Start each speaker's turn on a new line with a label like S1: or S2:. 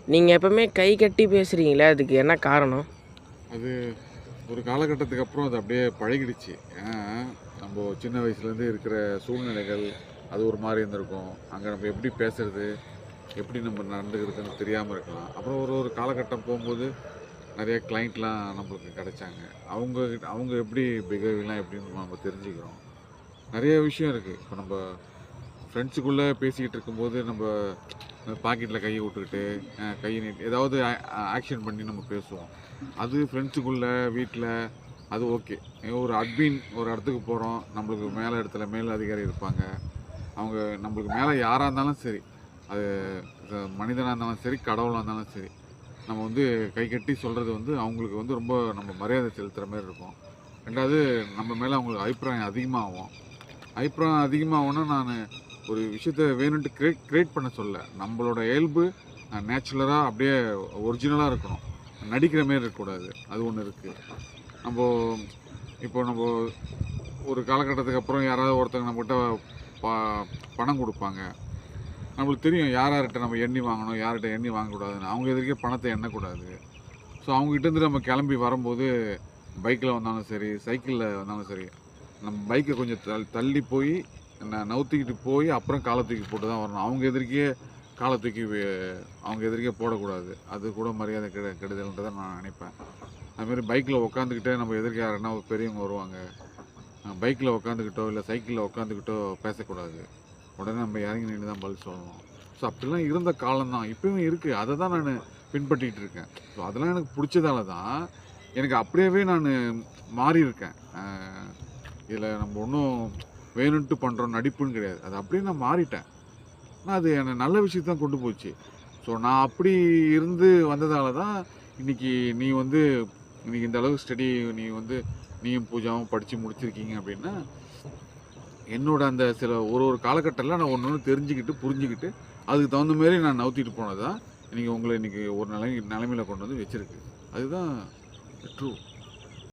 S1: நீங்கள் எப்பவுமே கை கட்டி பேசுகிறீங்களே, அதுக்கு என்ன காரணம்?
S2: அது ஒரு காலகட்டத்துக்கு அப்புறம் அது அப்படியே பழகிடுச்சு. ஏன்னா, நம்ம சின்ன வயசுலேருந்து இருக்கிற சூழ்நிலைகள், அது ஒரு மாரி இருந்திருக்கும். அங்கே நம்ம எப்படி பேசுறது, எப்படி நம்ம நடந்துக்கிறதுன்னு தெரியாமல் இருக்கலாம். அப்புறம் ஒரு ஒரு காலகட்டம் போகும்போது, நிறைய கிளைண்ட்லாம் நம்மளுக்கு கிடைச்சாங்க. அவங்க எப்படி பிஹேவியர்லாம் எப்படின்னு நம்ம தெரிஞ்சுக்கிறோம். நிறைய விஷயம் இருக்குது. இப்போ நம்ம ஃப்ரெண்ட்ஸுக்குள்ளே பேசிக்கிட்டு இருக்கும்போது, நம்ம பாக்கெட்டில் கையை விட்டுக்கிட்டு, கையை நீட்டி ஏதாவது ஆக்ஷன் பண்ணி நம்ம பேசுவோம். அது ஃப்ரெண்ட்ஸுக்குள்ளே, வீட்டில் அது ஓகே. ஒரு அட்மின் ஒரு இடத்துக்கு போகிறோம், நம்மளுக்கு மேலே இடத்துல மேல் அதிகாரி இருப்பாங்க. அவங்க நம்மளுக்கு மேலே யாராக இருந்தாலும் சரி, அது மனிதனாக இருந்தாலும் சரி, கடவுளாக இருந்தாலும் சரி, நம்ம வந்து கை கட்டி சொல்கிறது வந்து அவங்களுக்கு வந்து ரொம்ப நம்ம மரியாதை செலுத்துகிற மாதிரி இருக்கும். ரெண்டாவது, நம்ம மேலே அவங்களுக்கு அபிப்பிராயம் அதிகமாகும். அபிப்பிராயம் அதிகமாகும்னா, நான் ஒரு விஷயத்த வேணுன்ட்டு கிரியேட் பண்ண சொல்ல, நம்மளோட இயல்பு நேச்சுரலாக அப்படியே ஒரிஜினலாக இருக்கணும். நடிக்கிற மாரி இருக்கக்கூடாது. அது ஒன்று இருக்குது. நம்ம ஒரு காலகட்டத்துக்கு அப்புறம் யாராவது ஒருத்தங்க நம்மகிட்ட ப பணம் கொடுப்பாங்க. நம்மளுக்கு தெரியும் யார்கிட்ட நம்ம எண்ணி வாங்கணும், யார்கிட்ட எண்ணி வாங்கக்கூடாதுன்னு. அவங்க எதிர்க்கே பணத்தை எண்ணக்கூடாது. ஸோ அவங்ககிட்டேருந்து நம்ம கிளம்பி வரும்போது, பைக்கில் வந்தாலும் சரி, சைக்கிளில் வந்தாலும் சரி, நம்ம பைக்கை கொஞ்சம் தள்ளி போய் நவுத்திக்கிட்டு போய் அப்புறம் காலை தூக்கி போட்டு தான் வரணும். காலை தூக்கி அவங்க எதிர்க்கே போடக்கூடாது. அது கூட மரியாதை கெடுதல்ன்றதை நான் நினைப்பேன். அதுமாரி பைக்கில் உட்காந்துக்கிட்டே நம்ம எதிர்க்க யாருன்னா பெரியவங்க வருவாங்க, பைக்கில் உட்காந்துக்கிட்டோ இல்லை சைக்கிளில் உட்காந்துக்கிட்டோ பேசக்கூடாது. உடனே நம்ம இறங்கி நின்று தான் பதில் சொல்லணும். ஸோ அப்படிலாம் இருந்த காலம்தான், இப்போயும் இருக்குது. அதை தான் நான் பின்பற்றிக்கிட்டு இருக்கேன். ஸோ அதெல்லாம் எனக்கு பிடிச்சதால தான் எனக்கு அப்படியே நான் மாறி இருக்கேன். இதில் நம்ம ஒன்றும் வேணுன்ட்டு பண்ணுறோம் நடிப்புன்னு கிடையாது. அது அப்படியே நான் மாறிட்டேன். ஆனால் அது என்னை நல்ல விஷயத்தான் கொண்டு போச்சு. ஸோ நான் அப்படி இருந்து வந்ததால தான் இன்றைக்கி இன்றைக்கி இந்த அளவுக்கு ஸ்டடி நீயும் பூஜாவும் படித்து முடிச்சிருக்கீங்க அப்படின்னா, என்னோட அந்த சில ஒரு காலகட்டத்தில் நான் ஒன்று தெரிஞ்சுக்கிட்டு புரிஞ்சுக்கிட்டு அதுக்கு தகுந்த மாரி நான் நவுத்திட்டு போனது தான் இன்றைக்கி உங்களை ஒரு நிலைமையில் கொண்டு வந்து வச்சுருக்கு. அதுதான் ட்ரூ.